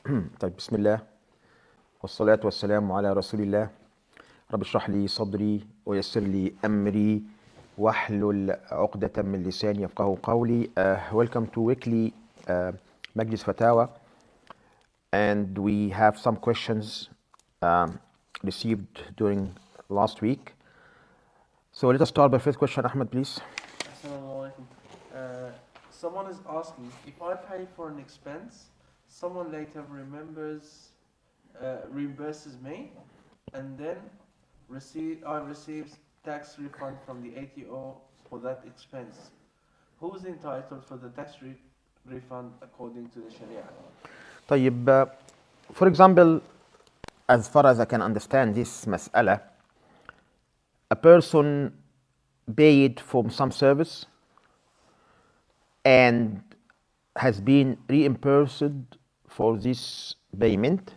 طيب بسم الله والصلاة والسلام على رسول الله. رب اشرح لي صدري ويسر لي أمري واحلل عقدة من لساني يفقهوا قولي. Welcome to weekly Majlis Fatāwā, and we have some questions received during last week. So let us start by first question. Ahmed, please. Assalamu alaikum. Someone is asking, if I pay for an expense, someone later reimburses me, and then I receive tax refund from the ATO for that expense. Who's entitled for the tax refund according to the Sharia? طيب, for example, as far as I can understand this mas'ala, a person paid for some service and has been reimbursed for this payment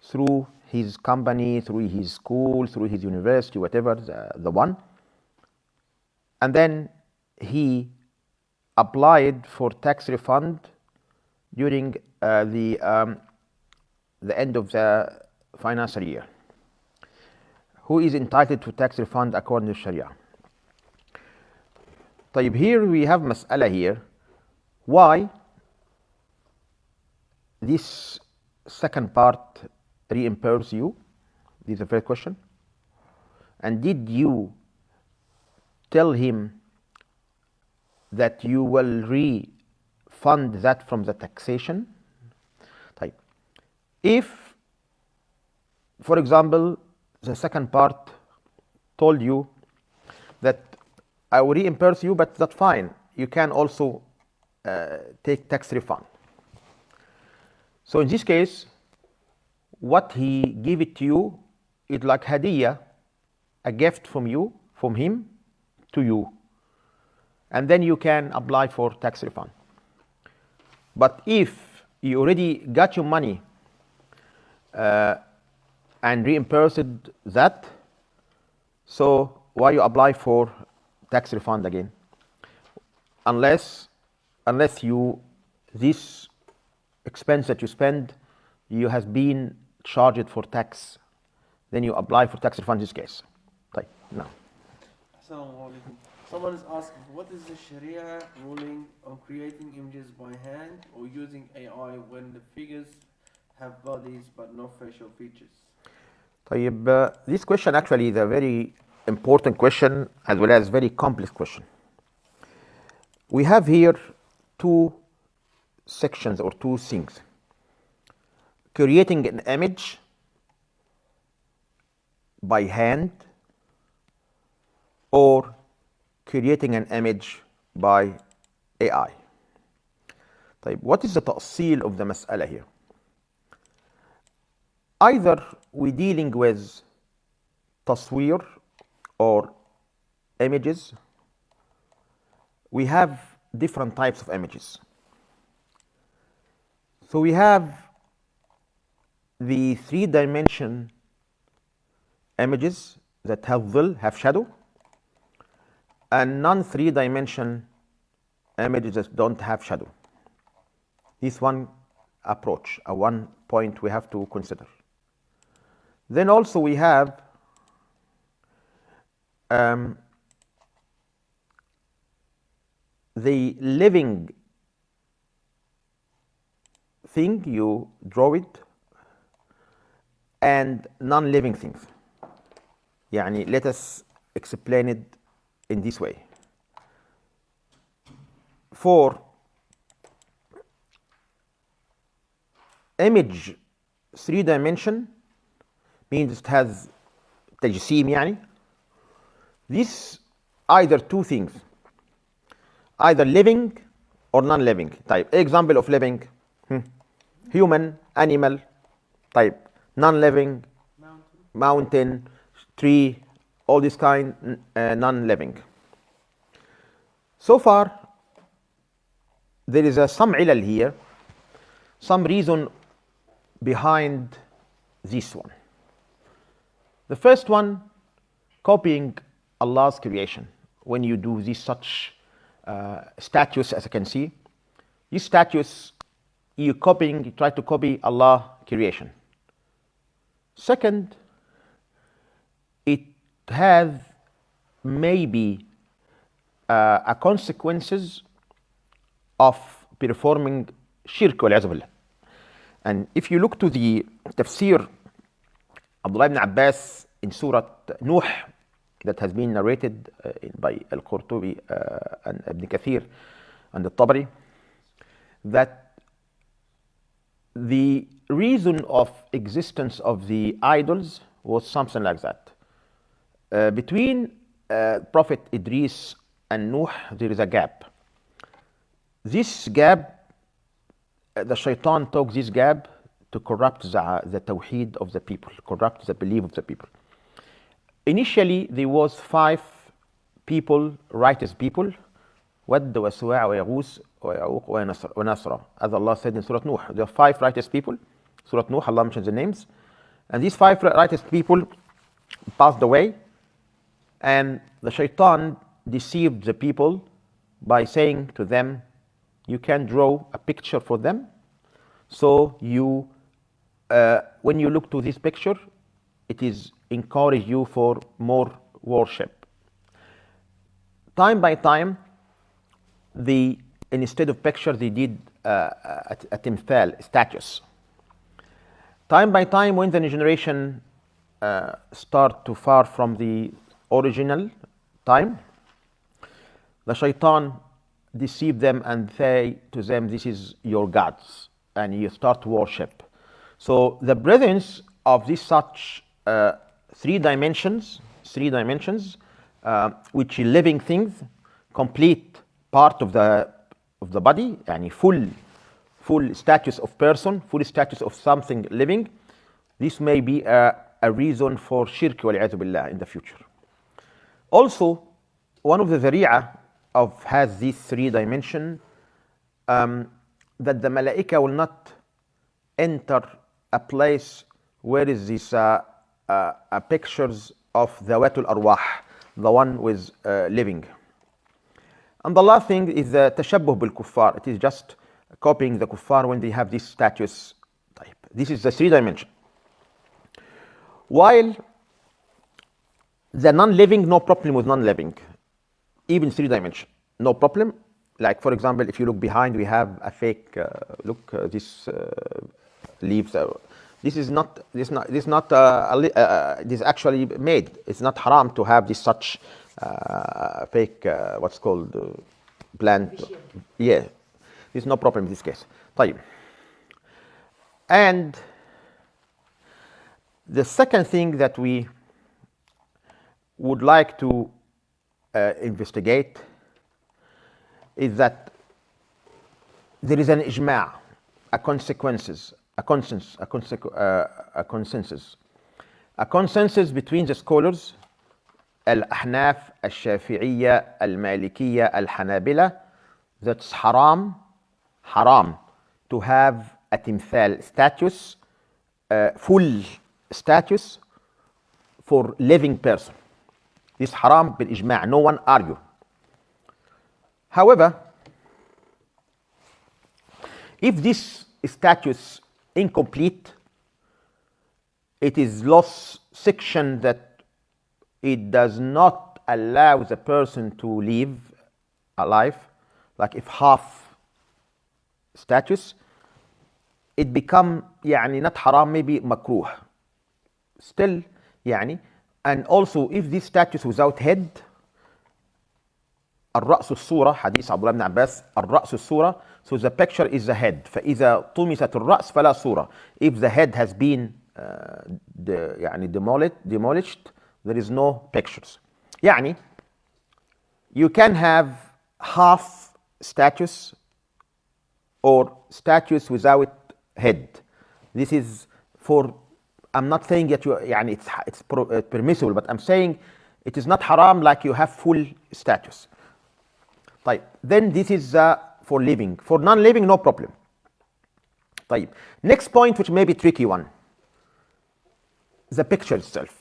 through his company, through his school, through his university, whatever the one. And then he applied for tax refund during the end of the financial year. Who is entitled to tax refund according to Sharia? طيب, here we have mas'ala here. Why this second part reimburse you? This is the first question. And did you tell him that you will refund that from the taxation? طيب, if, for example, the second part told you that I will reimburse you, but that's fine, you can also take tax refund. So in this case, what he give it to you is like hadiyah, a gift from him to you, and then you can apply for tax refund. But if you already got your money and reimbursed that, so why you apply for tax refund again? Unless this expense that you spend, you has been charged for tax, then you apply for tax refund in this case. Right, now. Assalamu alaikum. Someone is asking, what is the Sharia ruling on creating images by hand or using AI when the figures have bodies but no facial features? طيب, this question actually is a very important question as well as very complex question. We have here two sections or two things: creating an image by hand or creating an image by AI. طيب, what is the تأصيل of the مسألة here? Either we're dealing with تصوير or images. We have different types of images. So we have the 3-dimension images that have dhill, have shadow, and non-3-dimension images that don't have shadow. This one approach, one point we have to consider. Then also we have the living thing, you draw it, and non-living things. يعني, let us explain it in this way. For image 3-dimension means it has تجسيم يعني. This either two things, either living or non-living. طيب, example of living: human, animal. طيب, non-living: mountain, tree, all this kind, non-living. So far, there is some ilal here, some reason behind this one. The first one, copying Allah's creation. When you do these such statues, as you can see, these statues you try to copy Allah creation. Second, it has maybe a consequences of performing shirk wal-'iyadhu billah. And if you look to the tafsir Abdullah ibn Abbas in Surah Nuh that has been narrated by al-Qurtubi and Ibn Kathir and al-Tabari, that the reason of existence of the idols was something like that. Between Prophet Idris and Nuh, there is a gap. This gap, the shaitan took this gap to corrupt the tawheed of the people, corrupt the belief of the people. Initially, there was 5 people, righteous people, Wadd wa Suwa' wa Yaghus wa Ya'uq wa Nasra. As Allah said in Surah Nuh, there are 5 righteous people. Surah Nuh, Allah mentions the names. And these 5 righteous people passed away, and the shaitan deceived the people by saying to them, you can draw a picture for them. So you, when you look to this picture, it is encourage you for more worship. Time by time, instead of picture, they did a timthal, statues. Time by time, when the new generation start to far from the original time, the shaitan deceive them and say to them, this is your gods, and you start to worship. So the presence of this such 3 dimensions, which are living things, complete part of the body, and full status of person, full status of something living. This may be a reason for shirk wal-'iyadhu billah in the future. Also, one of the dhari'ah has these 3 dimensions, that the malaika will not enter a place where is this pictures of dhawatul arwah, the one with living. And the last thing is the tashabbuh bil kuffar. It is just copying the kuffar when they have this status type. This is the 3 dimension. While the non-living, no problem with non-living. Even 3 dimension, no problem. Like for example, if you look behind, we have a fake this leaves. This is actually made. It's not haram to have this such fake what's called plant. Yeah, there's no problem in this case. طيب. And the second thing that we would like to investigate is that there is an ijma', a consensus between the scholars, al-Ahnaf, al-Shafi'iyya, al-Malikiyya, al-Hanabila, that's haram to have a timthal status, full status for living person. This haram bil ijma', no one argue. However, if this status incomplete, it is lost section that it does not allow the person to live alive, like if half status, it become not haram, maybe makruh. Still, and also if this status without head, الرأس الصورة, حديث عبد الله بن عباس, الرأس الصورة, so the picture is the head. فإذا طمست الرأس فلا صورة. If the head has been demolished, there is no pictures. You can have half status or status without head. This is for, I'm not saying that it's permissible, but I'm saying it is not haram like you have full status. طيب. Then this is for living. For non-living, no problem. طيب. Next point, which may be tricky one, the picture itself.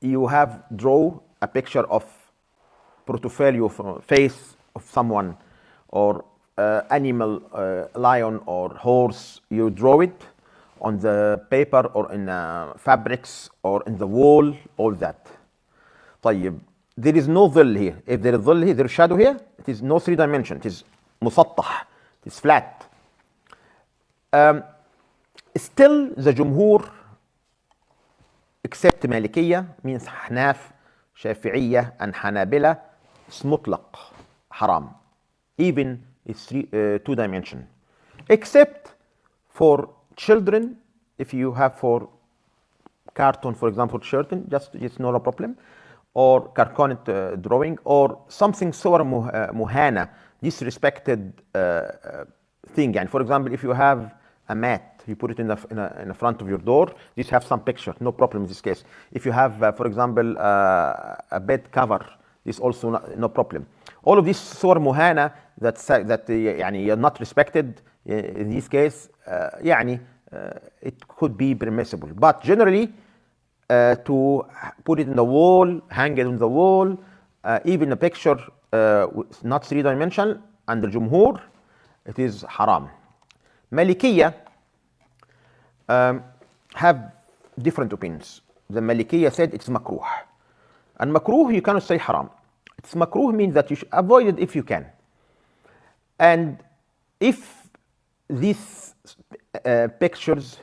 You have draw a picture of portfolio, face of someone, or animal, lion or horse, you draw it on the paper or in fabrics or in the wall, all that. طيب, there is no ظل here. If there is ظل here, there is shadow here, it is no 3 dimension, it is مسطح, it is flat. Still the جمهور except مالكية means حناف, شافعية and حنابلة, it's مطلق حرام, even it's 2 dimension, except for children. If you have for cartoon, for example, children, just it's not a problem, or cartoonic drawing, or something صور مهانة, disrespected thing. And for example, if you have a mat, you put it in the front of your door, this have some picture, no problem in this case. If you have, for example, a bed cover, this also no problem. All of these صور مهانة that يعني you're not respected, in this case, يعني it could be permissible. But generally, to put it in the wall, hang it on the wall, even a picture not 3 dimensional, and the jumhur, it is haram. Malikiyya have different opinions. The Malikiyya said it's makruh. And makruh, you cannot say haram. It's makruh means that you should avoid it if you can. And if these pictures,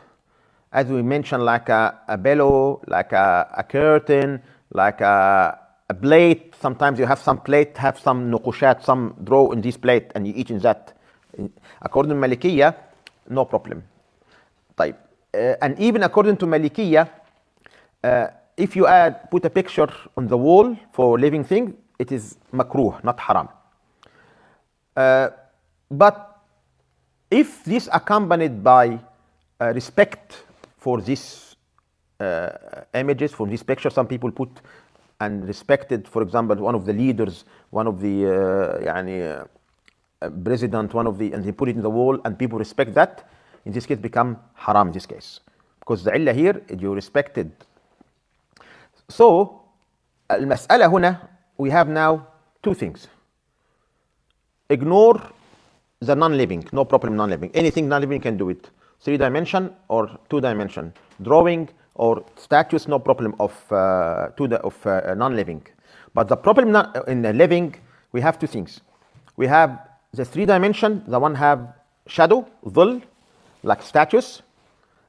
as we mentioned, like a pillow, like a curtain, like a plate, sometimes you have some plate, have some nuqushat, some draw in this plate, and you eat in that. According to Malikiyya, no problem. طيب. And even according to Malikiyya, if you put a picture on the wall for living thing, it is makruh, not haram. But if this accompanied by respect for these images, for this picture, some people put and respected, for example, one of the leaders, one of the president, and they put it in the wall, and people respect that, in this case become haram in this case. Because the illah here, you respected. So, المسألة هنا, we have now 2 things. Ignore the non-living, no problem non-living. Anything non-living can do it. 3 dimension or 2 dimension. Drawing or statues, no problem of non-living. But the problem in the living, we have 2 things. We have the 3 dimension, the one have shadow, ظل, like statues,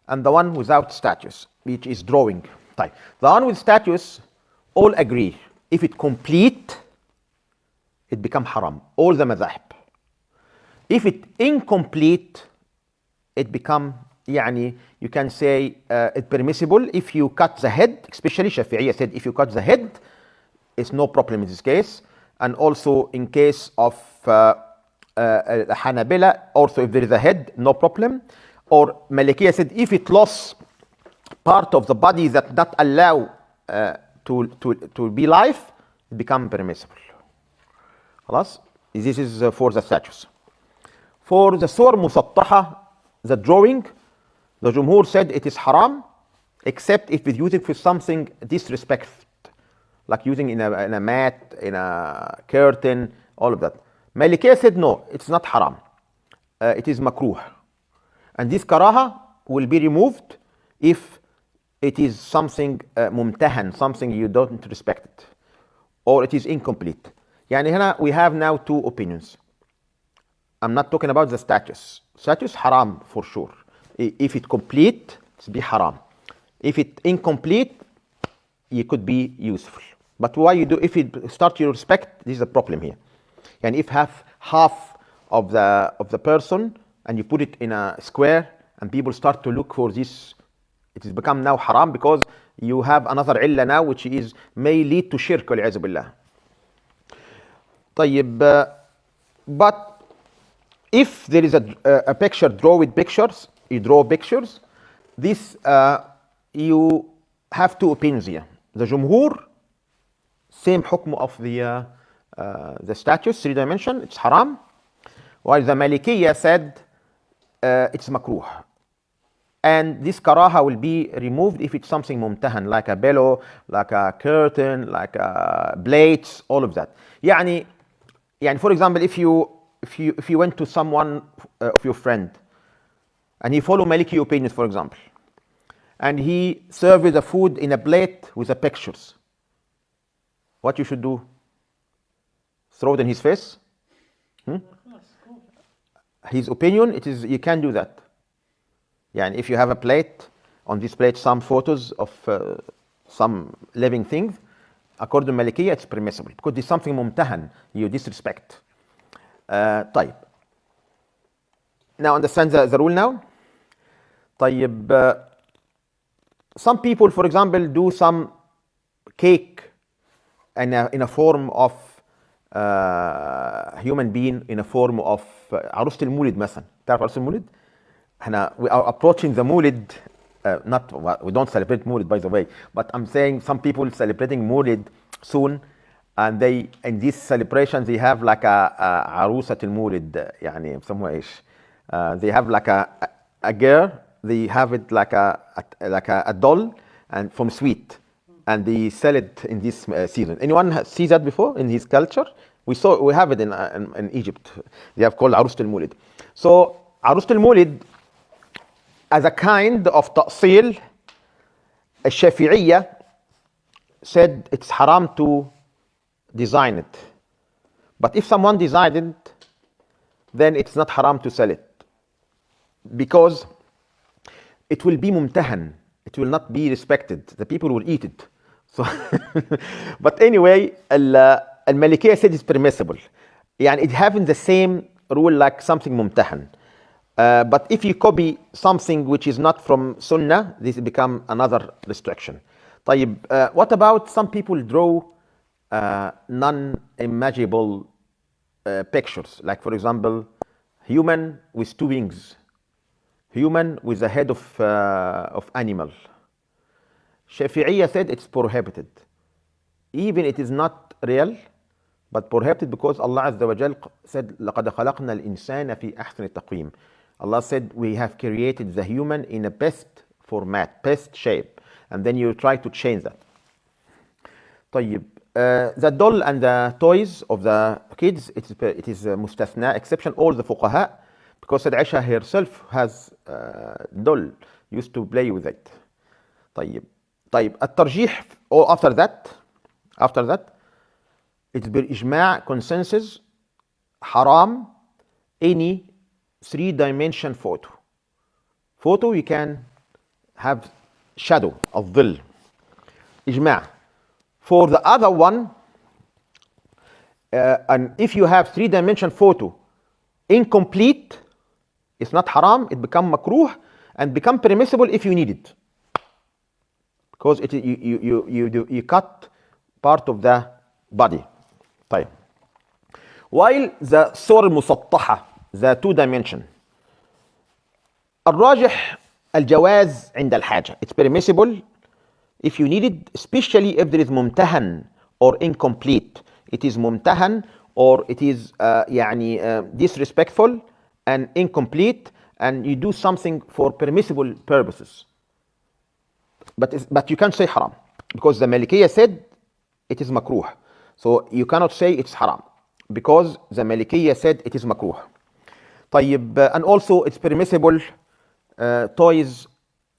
and the one without statues, which is drawing. The one with statues, all agree. If it complete, it become haram. All the madhahib. If it incomplete, it become, you can say it permissible if you cut the head, especially Shafi'iyya said if you cut the head, it's no problem in this case. And also in case of Hanabila, also if there is a head, no problem. Or Malikiyya said if it lost part of the body that not allow to be life, it become permissible. خلاص? This is for the statues. For the صور مسطحة, the drawing, the Jumhur said it is haram, except if it's using for something disrespectful, like using in a mat, in a curtain, all of that. Malikiyya said no, it's not haram. It is makruh. And this karaha will be removed if it is something mumtahan, something you don't respect it, or it is incomplete. يعني هنا we have now 2 opinions. I'm not talking about the statues. Statues haram for sure. If it complete, it's be haram. If it incomplete, it could be useful. But why you do, if it start to respect, this is a problem here. And if half of the person and you put it in a square and people start to look for this, it has become now haram because you have another illa now which is may lead to shirk والعياذ بالله. طيب, but if there is a picture, draw with pictures, you draw pictures, this you have 2 opinions here. The Jumhur, same حكم of the statues, 3 dimension, it's haram. While the Malikiyya said it's makruh. And this karaha will be removed if it's something mumtahan, like a pillow, like a curtain, like plates, all of that. يعني for example, if if you went to someone of your friend, and he follow Maliki opinions, for example, and he served the food in a plate with the pictures, what you should do? Throw it in his face? His opinion, it is, you can do that. Yeah, and if you have a plate, on this plate some photos of some living things, according to Malikiya, it's permissible because it's something mumtahan, you disrespect. طيب. Now understand the rule now? طيب. Some people, for example, do some cake in a form of human being, in a form of عروسة المولد مثلا. تعرف عروسة المولد؟ احنا we are approaching the Mulid, not, we don't celebrate Mulid, by the way, but I'm saying some people celebrating Mulid soon, and they, in this celebration, they have like a عروسة المولد, يعني بسموها ايش? They have like a girl, they have it like a doll, and from sweet, and they sell it in this season. Anyone see that before in his culture? We have it in Egypt. They have called عروسة المولد. So عروسة المولد, as a kind of تأصيل, الشافعية said it's haram to design it. But if someone designed it, then it's not haram to sell it, because it will be mumtahan. It will not be respected. The people will eat it. So, but anyway, al-Malikiyya said it's permissible. Yani it having the same rule like something mumtahan. But if you copy something which is not from Sunnah, this become another restriction. طيب, what about some people draw non-imaginable pictures, like for example, human with two wings, human with a head of animal. Shafi'iyya said it's prohibited. Even it is not real, but prohibited because Allah Azza wa Jal said, لَقَدْ خَلَقْنَا الْإِنسَانَ فِي أَحْسَنِ تَقْوِيمٍ. Allah said, we have created the human in a best format, best shape, and then you try to change that. طيب, the doll and the toys of the kids, it is a mustathna, exception, all the fuqaha, because Sayyid Aisha herself has doll, used to play with it. طيب, الترجيح, or after that, it's بالإجماع, consensus, haram, any three-dimension photo. Photo, you can have shadow, الظل. إجماع. For the other one, and if you have three-dimension photo incomplete, it's not haram, it become makruh, and become permissible if you need it. Because you cut part of the body. طيب. While the صور المسطحة, the two dimension, الراجح الجواز عند الحاجة. It's permissible if you need it, especially if there is mumtahan or incomplete. It is mumtahan or it is disrespectful and incomplete, and you do something for permissible purposes. But you can't say haram, because the Malikiyya said it is makruh. So you cannot say it's haram, because the Malikiyya said it is makruh. طيب, and also it's permissible toys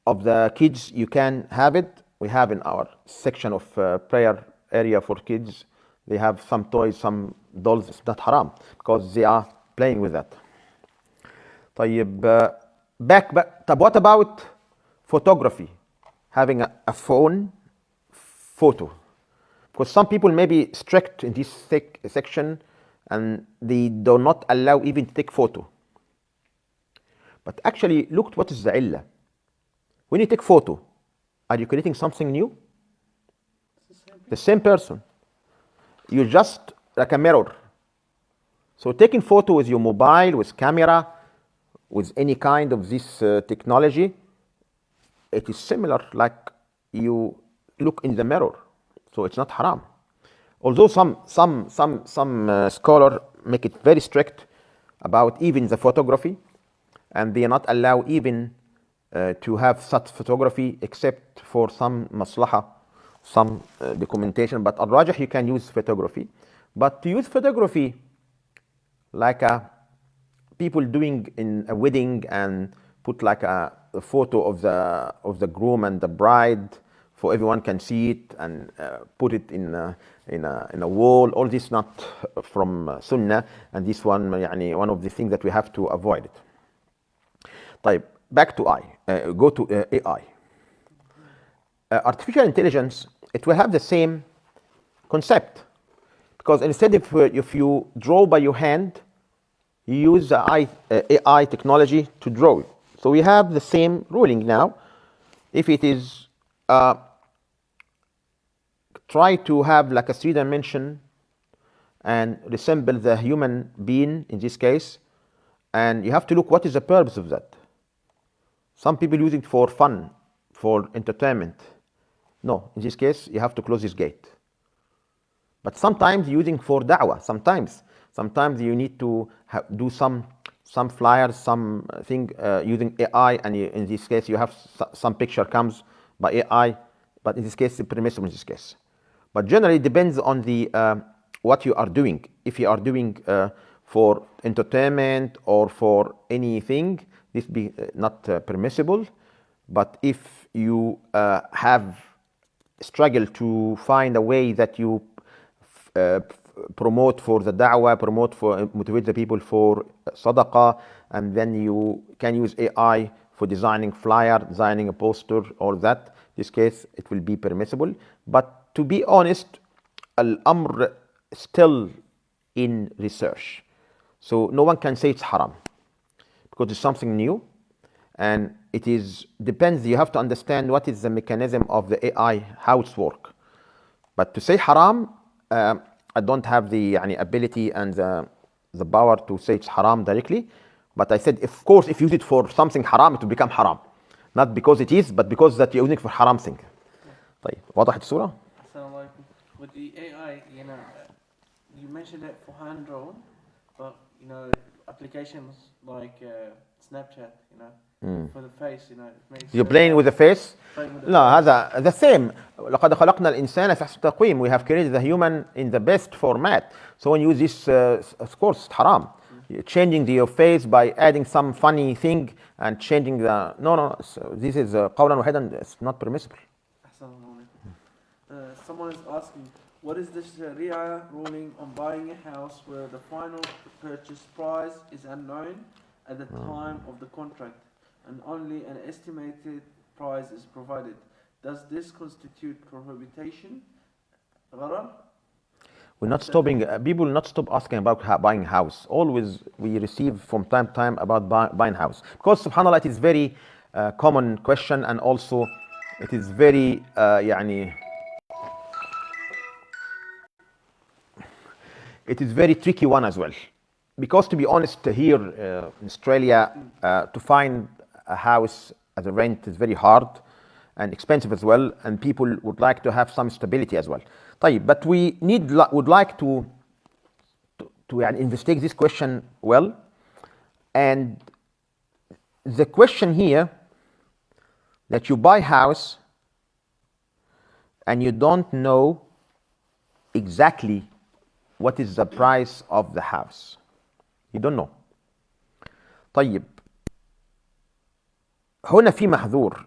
of the kids, you can have it. We have in our section of prayer area for kids, they have some toys, some dolls. It's not haram because they are playing with that. طيب, back. What about photography? Having a phone photo, because some people may be strict in this section and they do not allow even to take photo. But actually, look what is the illah. When you take photo, are you creating something new? The same person. You just like a mirror. So taking photo with your mobile, with camera, with any kind of this technology, it is similar like you look in the mirror. So it's not haram. Although some scholar make it very strict about even the photography, and they not allow even to have such photography except for some maslaha, some documentation. But al-rajih, you can use photography. But to use photography like a people doing in a wedding and put like a photo of the groom and the bride, for everyone can see it, and put it in a wall. All this not from Sunnah, and this one يعني one of the things that we have to avoid it. طيب, back to go to AI. Artificial intelligence, it will have the same concept, because instead if you draw by your hand, you use the AI technology to draw. So we have the same ruling now. If it is try to have like a 3-dimension and resemble the human being in this case, and you have to look what is the purpose of that. Some people use it for fun, for entertainment. No, in this case you have to close this gate. But sometimes using for da'wah. Sometimes you need to do some flyers, something using AI, and in this case you have some picture comes by AI, but in this case it's permissible in this case. But generally it depends on the what you are doing. If you are doing for entertainment or for anything, this be not permissible. But if you have struggled to find a way that you promote for the da'wah, motivate the people for sadaqah, and then you can use AI for designing flyer, designing a poster, all that. In this case, it will be permissible. But to be honest, al-amr still in research. So no one can say it's haram, because it's something new, and it depends. You have to understand what is the mechanism of the AI, how it's work. But to say haram, I don't have the ability and the power to say it's haram directly. But I said, of course, if you use it for something haram, it will become haram. Not because it is, but because that you're using it for haram thing. طيب, وضحت الصورة؟ Assalamu alaikum. With the AI, you mentioned it for hand drawn, but applications like Snapchat, for the face, it makes You're playing with the face? لا, face. هذا the same. لقد خلقنا الإنسان في أحسن تقويم. We have created the human in the best format. So when you use this, of course, it's haram. Changing your face by adding some funny thing and changing the no. So this is قولا واحدا. It's not permissible. Assalamu alaikum. Someone is asking, what is the Sharia ruling on buying a house where the final purchase price is unknown at the time of the contract, and only an estimated price is provided? Does this constitute prohibition? Gharar? We're not stopping. People will not stop asking about buying house. Always we receive from time to time about buying house, because subhanallah, it is very common question, and also it is very it is very tricky one as well. Because to be honest, here in Australia, to find a house as a rent is very hard and expensive as well, and people would like to have some stability as well. طيب, but we would like to investigate this question well. And the question here, that you buy house and you don't know exactly what is the price of the house. You don't know. طيب, هنا في محذور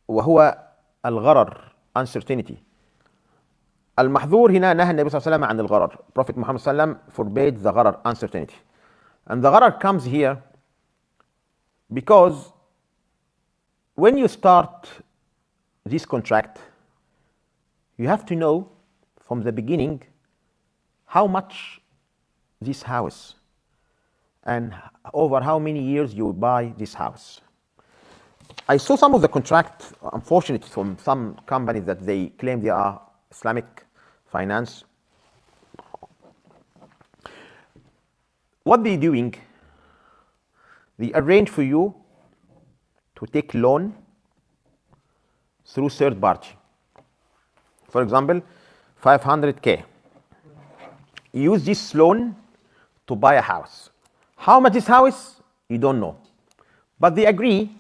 وهو الغرر, uncertainty. المحذور هنا نهى النبي صلى الله عليه وسلم عن الغرر. Prophet Muhammad صلى الله عليه وسلم forbade the غرر, uncertainty. And the غرر comes here because when you start this contract, you have to know from the beginning how much this house and over how many years you buy this house. I saw some of the contract, unfortunately, from some companies that they claim they are Islamic finance. What they're doing, they arrange for you to take loan through third party. For example, 500K. Use this loan to buy a house. How much this house? You don't know. But they agree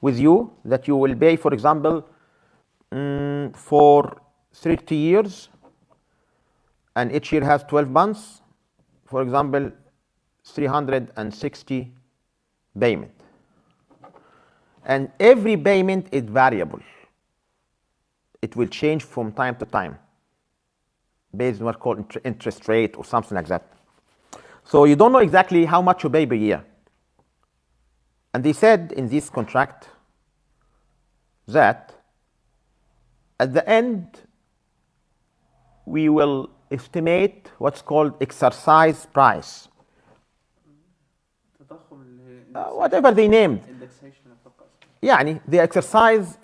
with you that you will pay, for example, for 30 years, and each year has 12 months. For example, 360 payment. And every payment is variable. It will change from time to time based on what's called interest rate or something like that. So you don't know exactly how much you pay per year. And they said in this contract that at the end we will estimate what's called exercise price. Whatever they named. يعني the exercise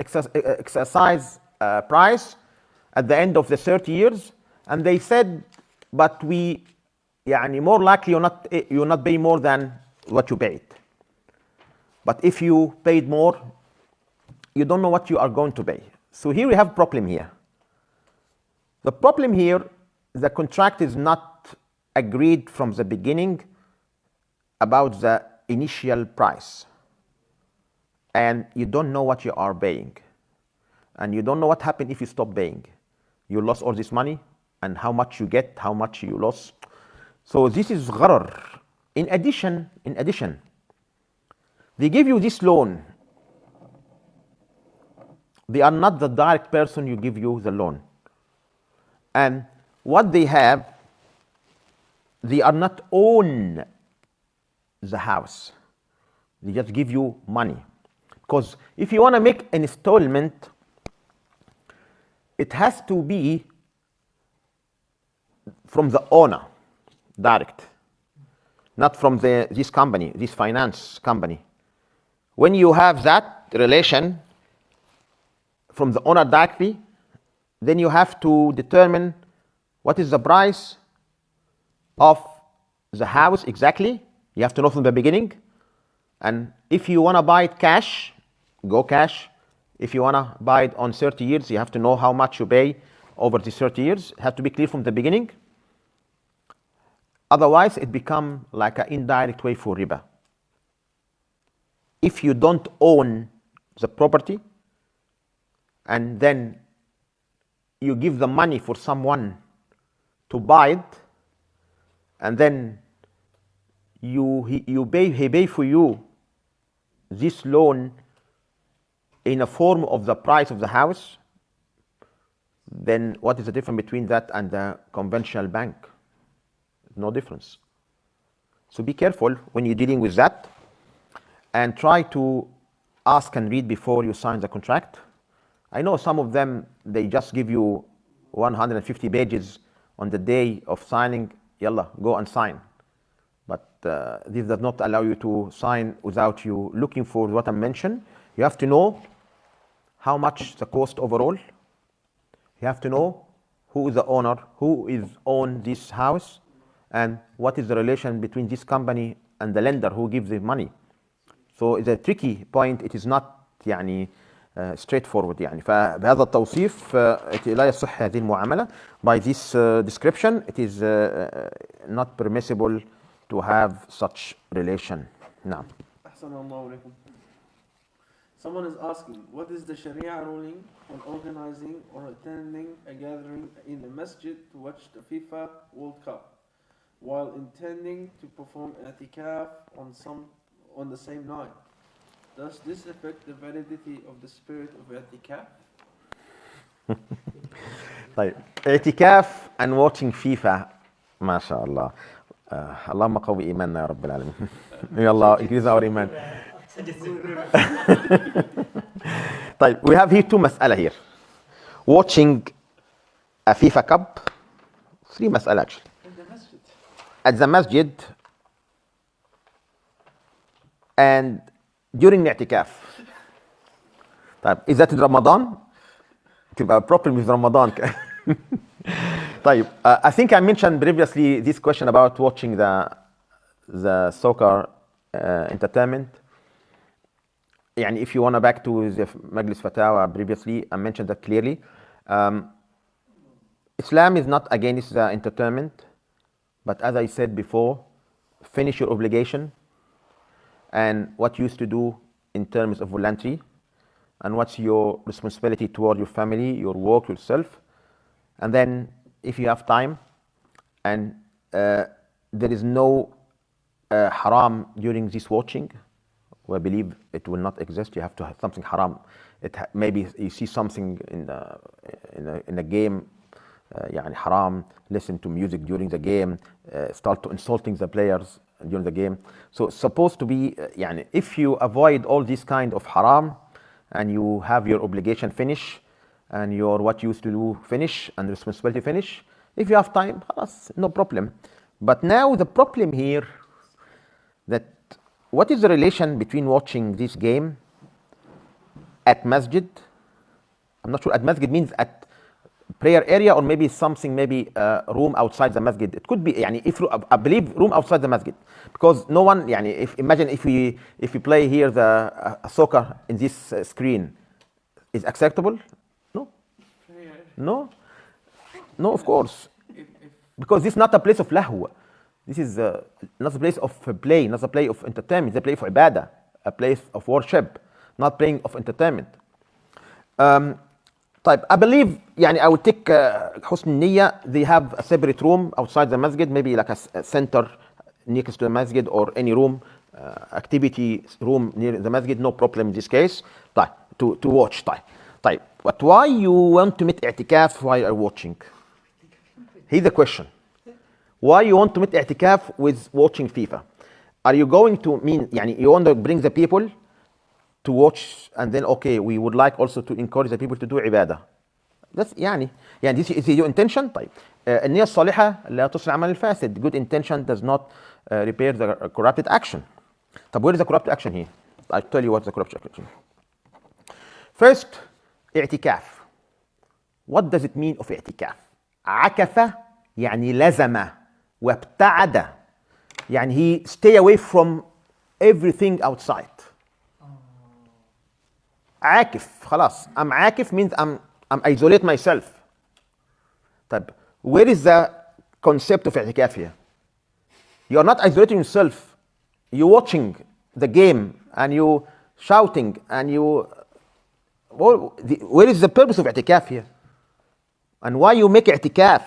price at the end of the 30 years, and they said, but we يعني more likely you'll not pay more than what you paid. But if you paid more, you don't know what you are going to pay. So here we have a problem here. The problem here, the contract is not agreed from the beginning about the initial price. And you don't know what you are paying. And you don't know what happened if you stop paying. You lost all this money, and how much you get, how much you lost. So this is gharar. In addition, they give you this loan. They are not the direct person who give you the loan. And what they have, they are not own the house. They just give you money. Because if you want to make an installment, it has to be from the owner, direct, not from this company, this finance company. When you have that relation from the owner directly, then you have to determine what is the price of the house exactly. You have to know from the beginning. And if you want to buy it cash, go cash. If you want to buy it on 30 years, you have to know how much you pay over the 30 years. It has to be clear from the beginning. Otherwise, it becomes like an indirect way for riba. If you don't own the property, and then you give the money for someone to buy it, and then he pay for you this loan in a form of the price of the house, then what is the difference between that and the conventional bank? No difference. So be careful when you're dealing with that, and try to ask and read before you sign the contract. I know some of them, they just give you 150 pages on the day of signing. Yalla, go and sign. But this does not allow you to sign without you looking for what I mentioned. You have to know how much the cost overall. You have to know who is the owner, who is own this house, and what is the relation between this company and the lender who gives the money. So it's a tricky point. It is not يعني straightforward يعني. فبهذا التوصيف لا يصح هذه المعاملة. By this description, it is not permissible to have such relation. نعم. أحسن الله عليكم. Someone is asking, what is the Sharia ruling on organizing or attending a gathering in the masjid to watch the FIFA World Cup while intending to perform i'tikaf on the same night? Does this affect the validity of the spirit of i'tikaf? طيب اعتكاف and watching FIFA ما شاء الله. اللهم قوي إيماننا يا رب العالمين. يلا increase our إيمان. طيب we have here two مسألة here. Watching a FIFA Cup, three مسألة actually. At the masjid and during الاعتكاف. طيب is that in Ramadan? تبقى problem with Ramadan. طيب I think I mentioned previously this question about watching the soccer entertainment. يعني if you want to back to the Majlis Fatāwā previously, I mentioned that clearly. Islam is not against the entertainment, but as I said before, finish your obligation and what you used to do in terms of voluntary, and what's your responsibility toward your family, your work, yourself. And then if you have time and there is no haram during this watching? We believe it will not exist. You have to have something haram. Maybe you see something in a game, يعني haram, listen to music during the game, start to insulting the players during the game. So it's supposed to be, يعني if you avoid all these kind of haram and you have your obligation finish and your what you used to do finish and responsibility finish, if you have time, خلاص, no problem. But now the problem here, that what is the relation between watching this game at masjid? I'm not sure. At masjid means at prayer area, or maybe something, maybe room outside the masjid. It could be, يعني if I believe room outside the masjid, because no one, يعني imagine if we play here the soccer in this screen, is acceptable? No, no, no. Of course, because this is not a place of lahu. This is not a place of play, not a place of entertainment. It's a place of ibadah, a place of worship, not playing of entertainment. طيب, I believe, يعني I will take حسن النية, they have a separate room outside the masjid, maybe like a center next to the masjid, or any room, activity room near the masjid, no problem in this case. طيب, to watch. طيب, but why you want to make i'tikaf while you're watching? Here's the question. Why you want to make i'tikaf with watching FIFA? Are you going to mean, يعني you want to bring the people to watch, and then okay, we would like also to encourage the people to do ibadah? That's يعني this is your intention. طيب, النية الصالحة لا تصل عمل الفاسد. Good intention does not repair the corrupted action. طب, where is the corrupt action here? I'll tell you what's the corrupt action. First, i'tikaf. What does it mean of i'tikaf? عكف يعني لزم وابتعد, يعني he stay away from everything outside. عاكف, خلاص, I'm عاكف means I'm isolate myself. طيب, where is the concept of i'tikaf here? You are not isolating yourself. You're watching the game and you shouting and you. Where is the purpose of i'tikaf here? And why you make i'tikaf?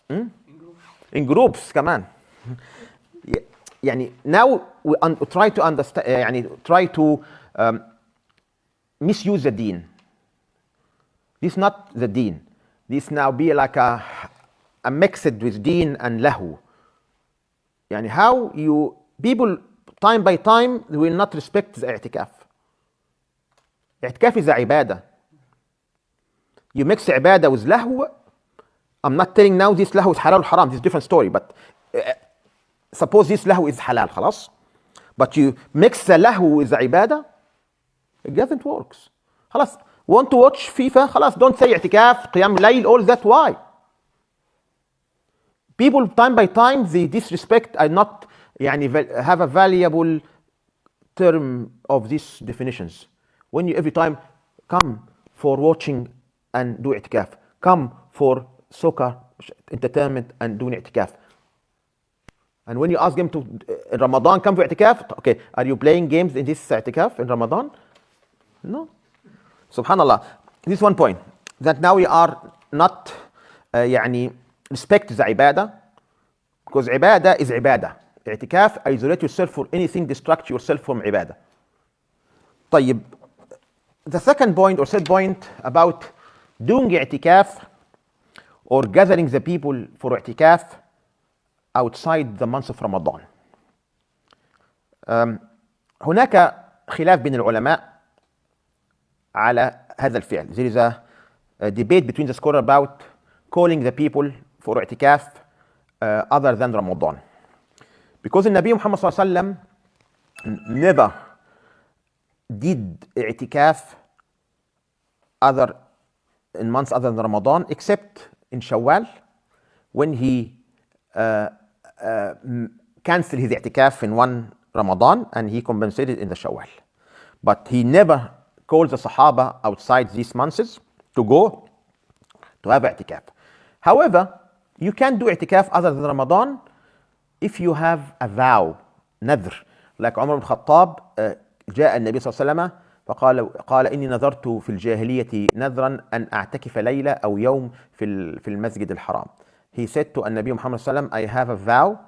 In groups كمان. يعني now we try to understand, يعني try to misuse the deen. This is not the deen. This now be like a mixed with deen and lahu. يعني how you people time by time will not respect the i'tikaf. I'tikaf is a ibadah. You mix ibadah with lahu. I'm not telling now this lahu is halal or haram. This is a different story. But suppose this lahu is halal, خلاص. But you mix the lahu with the ibadah, it doesn't work. خلاص. Want to watch FIFA? خلاص. Don't say i'tikaf, qiyam layl, all that. Why? People time by time they disrespect and not يعني have a valuable term of these definitions. When you every time come for watching and do i'tikaf, come for soccer entertainment and do i'tikaf, and when you ask them to in Ramadan come for i'tikaf, okay, are you playing games in this i'tikaf in Ramadan? No. Subhanallah. This is one point, that now we are not يعني respect the ibadah, because ibadah is ibadah. i'tikaf, isolate yourself for anything, distract yourself from ibadah. طيب, the second point or third point about doing i'tikaf or gathering the people for i'tikaf outside the month of Ramadan. هناك خلاف بين العلماء على هذا الفعل. There is a debate between the scholars about calling the people for i'tikaf other than Ramadan. Because the Nabi Muhammad sallallahu alaihi wasallam never did i'tikaf in months other than Ramadan, except in Shawwal, when he canceled his i'tikaf in one Ramadan and he compensated in the Shawwal. But he never called the Sahaba outside these months to go to have i'tikaf. However, you can do i'tikaf other than Ramadan if you have a vow, nadr. Like Umar ibn Khattab, جاء النبي صلى الله عليه وسلم قال إني نذرت في الجاهلية نذرا أن أعتكف ليلة أو يوم في المسجد الحرام. He said to النبي محمد صلى الله عليه وسلم, I have a vow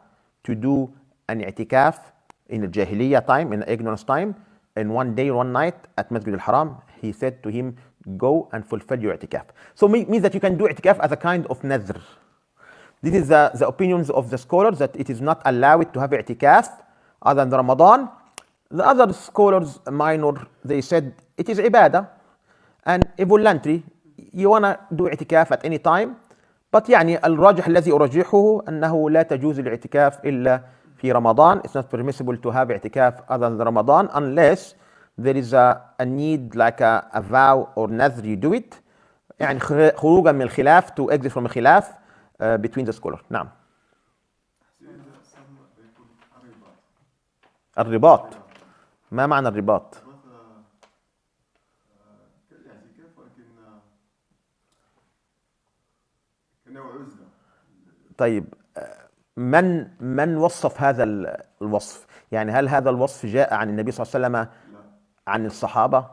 to do an i'tikaf in the Jahiliyyah time, in the ignorance time, in one day, one night at Masjid al-Haram. He said to him, go and fulfill your i'tikaf. So means that you can do i'tikaf as a kind of nadhr. This is the opinions of the scholars, that it is not allowed to have i'tikaf other than Ramadan. The other scholars, minor, they said it is ibadah and voluntary. You wanna do i'tikaf at any time. But يعني الراجح الذي أرجحه أنه لا تجوز الاعتكاف إلا في رمضان. It's not permissible to have i'tikaf other than Ramadan unless there is a need like a vow or nadhr, you do it. يعني خروجا من الخلاف, to exit from الخلاف between the scholars. نعم. الرباط. ما معنى الرباط؟ طيب من وصف هذا الوصف؟ يعني هل هذا الوصف جاء عن النبي صلى الله عليه وسلم عن الصحابة؟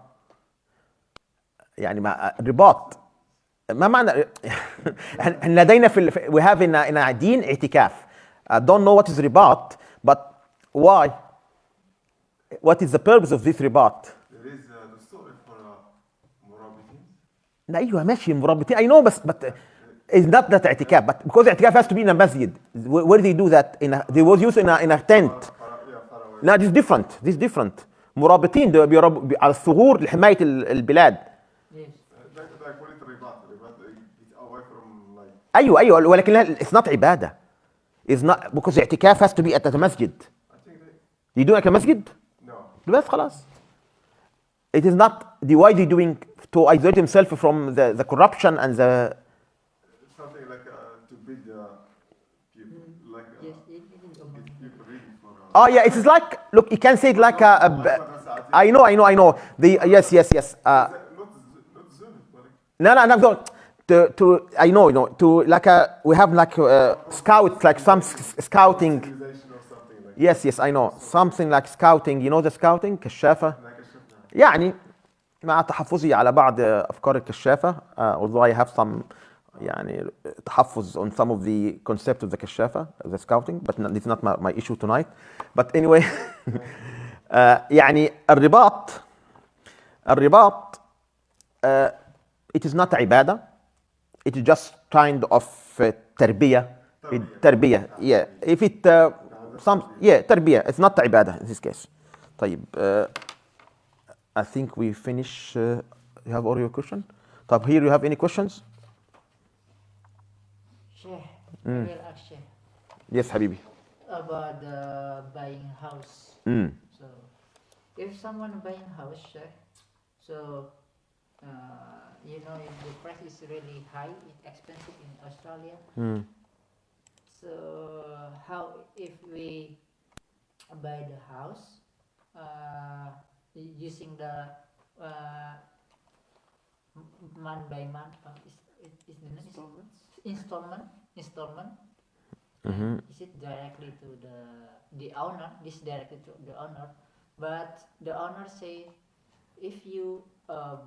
يعني ما الرباط ما معنى لدينا we have in a دين اعتكاف. I don't know what is رباط, but why? What is the purpose of this رباط? There is the story for مرابطين. أيوة ماشي مرابطين. I know, but it's not that اعتكاف, but because اعتكاف has to be in a masjid. Where do they do that? They was used in a tent. No, this is different. This is different. مرابطين على الثغور لحماية البلاد. ايوه ولكن it's not عباده. It's not because اعتكاف has to be at the masjid. You do it at a masjid? No. بس خلاص. It is not the why they doing to isolate himself from the corruption and the something like to build people like people reading for. Oh yeah, it's like, look, you can say it like I know. Yes. Not Zoom, but No. To I know to like we have like scouts, like some scouting. civilization or something like. Yes, I know something like scouting. You know the scouting كشافة. يعني مع تحفظي على بعض أفكار الكشافة. Although I have some يعني تحفظ on some of the concept of the كشافة, the scouting, but it's not my issue tonight. But anyway, يعني الرباط it is not عبادة. It is just kind of تربية. Yeah. If it تربية. It's not عبادة in this case. طيب. I think we finish. You have all your question. طب here you have any questions? Sheikh, I will ask Sheikh Yes حبيبي. about buying house. So, if someone buying house, Sheikh, so if the price is really high, it's expensive in Australia. So, how if we buy the house using the month by month, is the installment? Is it directly to the owner? This directly to the owner, but the owner say, if you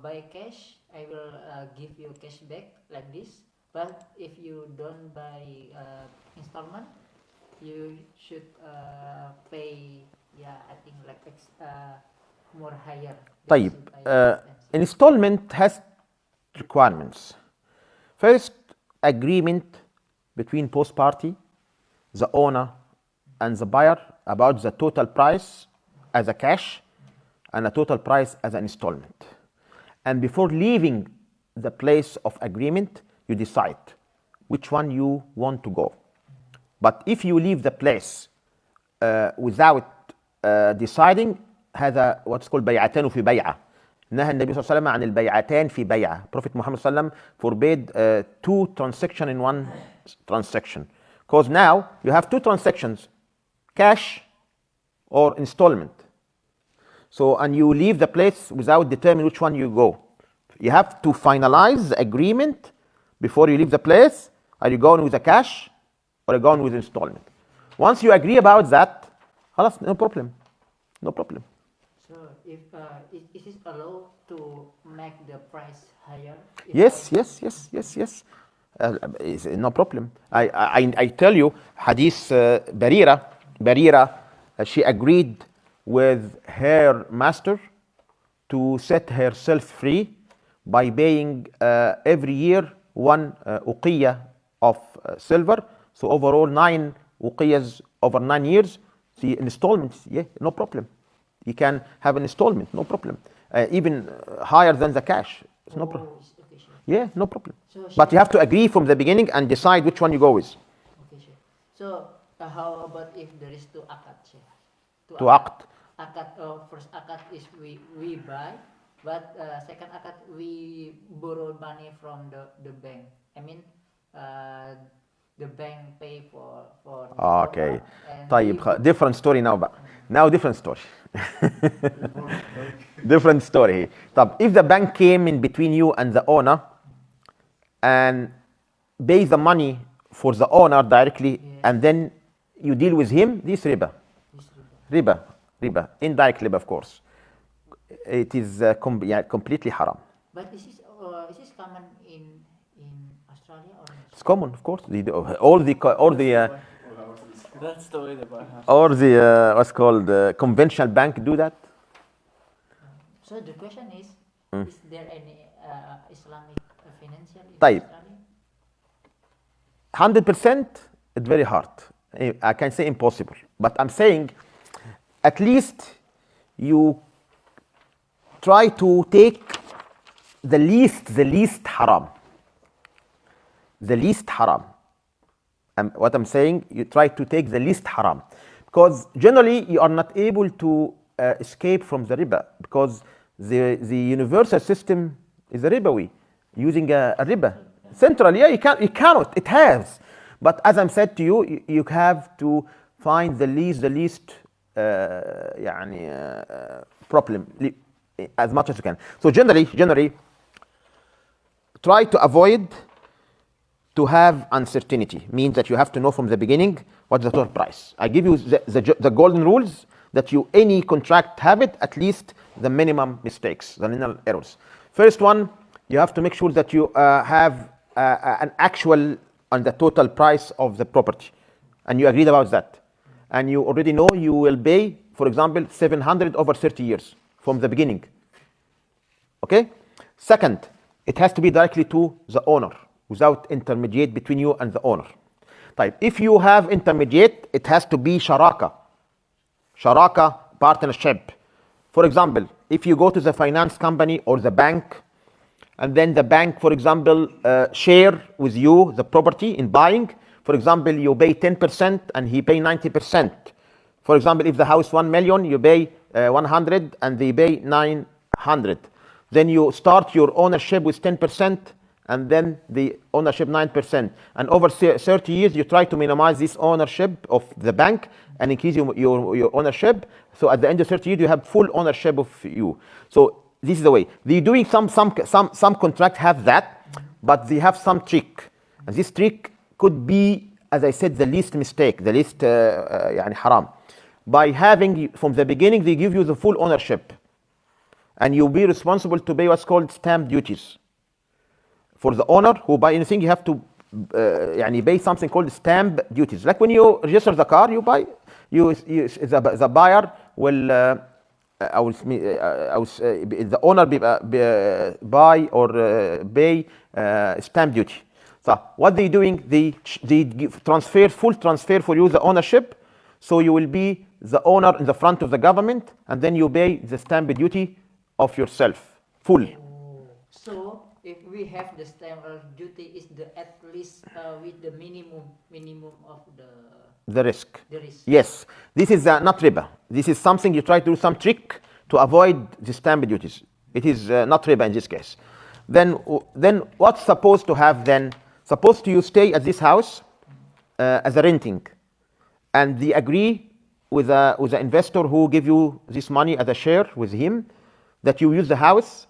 buy cash, I will give you cash back like this. But if you don't buy installment, you should pay. I think like more higher. طيب. Installment has requirements. First, agreement between both party, the owner and the buyer, about the total price as a cash and a total price as an installment. And before leaving the place of agreement, you decide which one you want to go. But if you leave the place without deciding, هذا what's called بيعتان في بيعة. نهى النبي صلى الله عليه وسلم عن البيعتان في بيعة. Prophet Muhammad صلى الله عليه وسلم forbade two transactions in one transaction. Because now you have two transactions, cash or installment. So, and you leave the place without determining which one you go. You have to finalize the agreement before you leave the place. Are you going with the cash or are you going with installment? Once you agree about that, خلاص, no problem. So if is it allowed to make the price higher? Yes. No problem. I tell you, hadith Barira Barira, she agreed with her master to set herself free by paying every year one uqiyya of silver. So overall 9 uqiyyas over 9 years. See, installments, yeah, no problem. You can have an installment, no problem. Even higher than the cash, it's no problem. Okay, sure. Yeah, no problem. So But you have to agree from the beginning and decide which one you go with. Okay, sure. So how about if there is two akad, Sheikh? To aqd. Akad, first akad is we buy, but second akad we borrow money from the bank. I mean, the bank pay for the Okay. owner and طيب we- different story now بقى. Now different story. different story. طب if the bank came in between you and the owner and pay the money for the owner directly and then you deal with him, this riba. this riba. Riba. Indirect riba, of course. It is completely haram. But is this common in Australia or in It's common, of course. All the That's the way the bar has. or the what's called conventional bank do that. So the question is there any Islamic financial in طيب. Australia? 100%, it's very hard. I can say impossible. But I'm saying at least you try to take the least haram. The least haram. What I'm saying, you try to take the least haram. Because generally you are not able to escape from the riba. Because the universal system is a ribawi, using a riba. Central, yeah, you cannot, it has. But as I'm said to you, you have to find the least problem as much as you can. So generally, try to avoid to have uncertainty. Means that you have to know from the beginning what's the total price. I give you the golden rules that you any contract have it at least the minimum mistakes, the minimum errors. First one, you have to make sure that you have an actual on the total price of the property, and you agreed about that, and you already know you will pay, for example, 700 over 30 years from the beginning. Okay. Second, it has to be directly to the owner without intermediate between you and the owner. Type. If you have intermediate, it has to be sharaka partnership. For example, if you go to the finance company or the bank, and then the bank, for example, share with you the property in buying. For example, you pay 10% and he pay 90%. For example, if the house 1 million, you pay 100 and they pay 900. Then you start your ownership with 10% and then the ownership 9%. And over 30 years, you try to minimize this ownership of the bank and increase your ownership. So at the end of 30 years, you have full ownership of you. So this is the way. They're doing some contracts have that, but they have some trick. And this trick could be, as I said, the least mistake, the least haram. By having, from the beginning, they give you the full ownership. And you'll be responsible to pay what's called stamp duties. For the owner who buy anything, you have to pay something called stamp duties. Like when you register the car, you buy, the buyer will, the owner buy or pay stamp duty. So what they doing? They give full transfer for you the ownership. So you will be the owner in the front of the government, and then you pay the stamp duty of yourself, full. So if we have the stamp duty, is at least with the minimum of the risk. The risk. Yes, this is not riba. This is something you try to do some trick to avoid the stamp duties. It is not riba in this case. Then what's supposed to have then? Supposed to you stay at this house as a renting, and they agree with the investor who give you this money as a share with him that you use the house,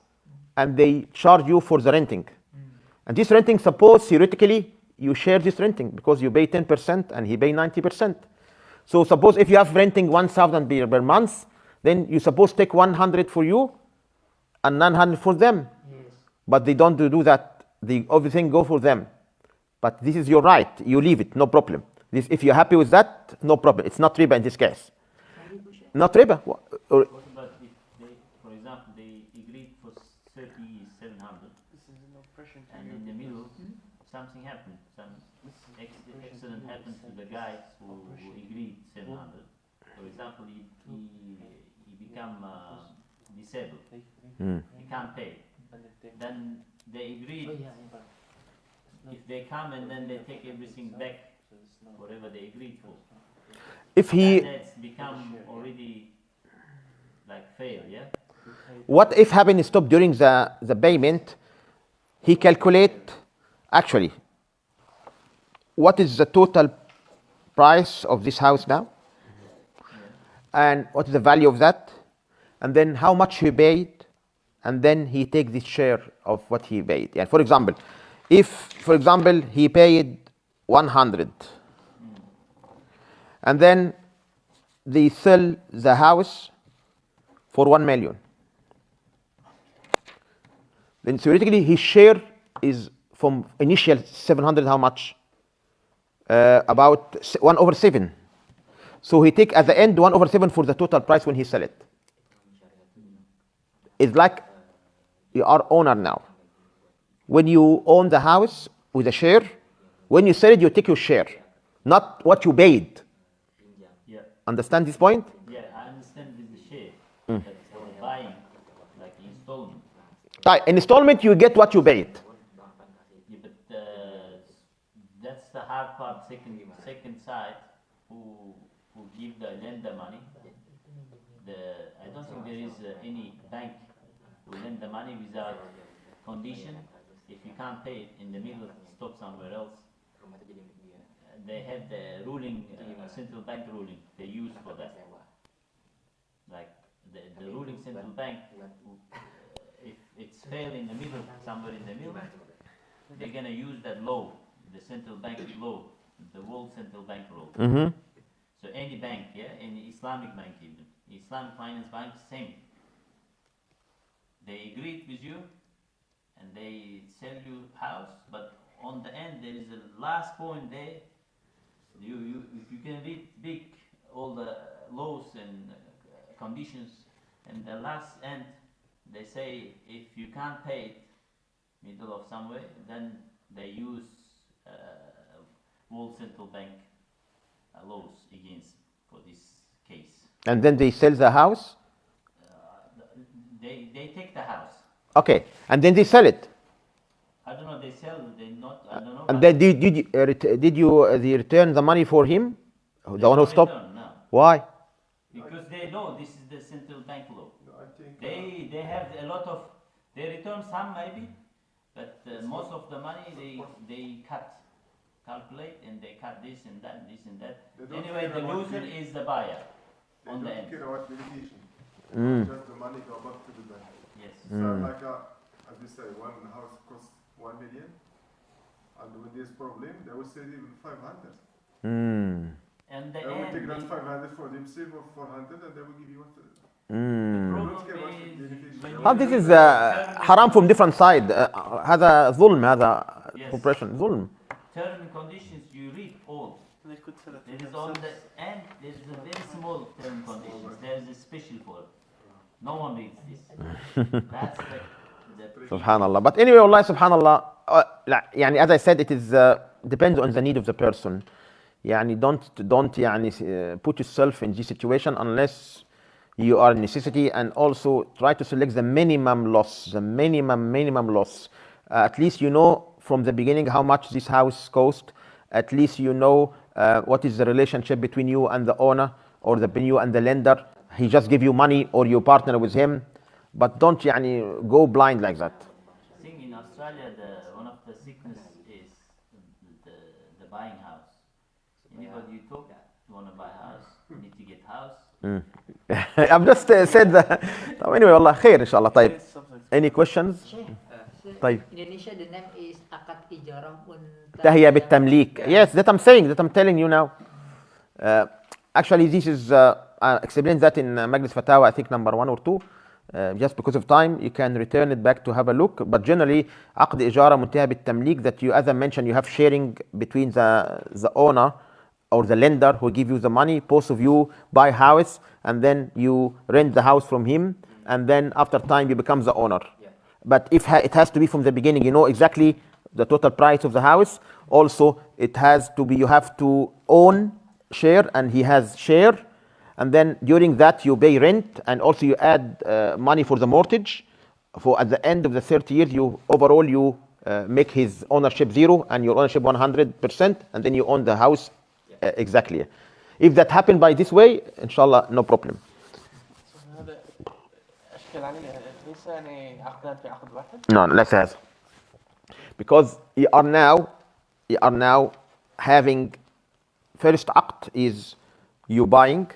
and they charge you for the renting. And this renting, suppose theoretically you share this renting because you pay 10% and he pay 90%. So suppose if you have renting 1,000 per month, then you suppose take 100 for you and 900 for them. Yes. But they don't do that. Everything go for them. But this is your right. You leave it, no problem. This, if you're happy with that, no problem. It's not riba in this case. Not riba. What about if they, for example, they agreed for 3,700, This is no pressure to and you. in the middle something happened, some accident happened to the guys who agreed 700. For example, he become disabled. He can't pay. Then they agreed. If they come and then they take everything back, whatever they agreed for. If he, That's become already like fail, yeah? what if having stopped during the payment, he calculate, actually, what is the total price of this house now? And what is the value of that? And then how much he paid, and then he take this share of what he paid. Yeah, for example, if, for example, he paid 100, and then they sell the house for 1 million, then theoretically his share is from initial 700, how much? About 1/7. So he take at the end 1/7 for the total price when he sell it. It's like you are owner now. When you own the house with a share, when you sell it, you take your share, not what you paid. Yeah, Understand this point? yeah, I understand with the share, but for buying, like installment, Installment, you get what you paid. yeah, but that's the hard part, second side, who give the lender money. I don't think there is any bank who lend the money without condition. If you can't pay it in the middle, stop somewhere else. They have the ruling, central bank ruling they use for that. Like the ruling central bank, if it's failed in the middle, somewhere in the middle, they're gonna use that law, the central bank law, the world central bank law. So any bank, yeah, any Islamic bank even, Islamic finance bank, same. They agreed with you, and they sell you house, but on the end there is a last point there. You can read big all the laws and conditions, and the last end they say if you can't pay it middle of somewhere, then they use world central bank laws against for this case. And then they sell the house. They take the house. Okay, and then they sell it. I don't know. They sell. They not. I don't know. And then did you they return the money for him, the one who stopped? No. Why? Because they know this is the central bank law. No, I think They have a lot of. They return some maybe, but most of the money they calculate, and they cut this and that, this and that. They don't Anyway, care the about loser the- is the buyer they on the don't end. care about litigation. Mm. Just the money go back to the bank. Yes. So like as you say, one house costs 1 million, and when there's problem, they will sell even 500. Mm. And the They will take end. that 500 for themselves or 400, and they will give you what. Mm. Problem is when How you this do is the haram from different side. هذا ظلم هذا Yes. corporation ظلم. term and conditions you read all. They could sell it There to is on themselves. the end, there is a very small term and conditions. There is a special for it. No one reads this. That's the Subhanallah. But anyway, Allah subhanallah, يعني as I said, it is depends on the need of the person. يعني don't يعني put yourself in this situation unless you are in necessity, and also try to select the minimum loss, minimum loss. At least you know from the beginning how much this house cost. At least you know what is the relationship between you and the owner, or between you and the lender. He just give you money, or you partner with him, but don't يعني go blind like that. I think in Australia, one of the sickness is the buying house. Anybody you talk, you want to buy a house, you need to get house. I've just said that. Anyway, والله خير إن شاء الله. طيب. It's something. Any questions? طيب. In Indonesia, the name is akad ijarah تهيئة بالتمليك. Yes, that I'm saying, that I'm telling you now. Actually, this is I explained that in Majlis Fatāwā, I think number 1 or 2. Just because of time, you can return it back to have a look. But generally, عقد إجارة منتهى بالتمليك, that you, as I mentioned, you have sharing between the owner or the lender who give you the money, both of you buy house, and then you rent the house from him, and then after time you become the owner. But if it has to be from the beginning, you know exactly the total price of the house. Also, it has to be, you have to own share and he has share, and then during that you pay rent, and also you add money for the mortgage. For at the end of the 30 years, you overall you make his ownership 0 and your ownership 100%, and then you own the house exactly. If that happened by this way, inshallah, no problem. هذا أشكال عليه ليس يعني عقدان في عقد واحد. No, let's have, because you are now having first عقد is you buying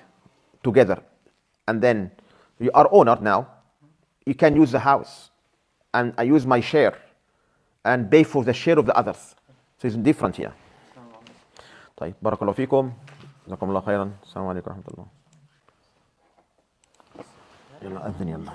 together, and then you are owner now. You can use the house, and I use my share, and pay for the share of the others. So it's different here. طيب بارك الله فيكم. جزاكم الله خيرا. السلام عليكم ورحمة الله. يلا أذن يلا.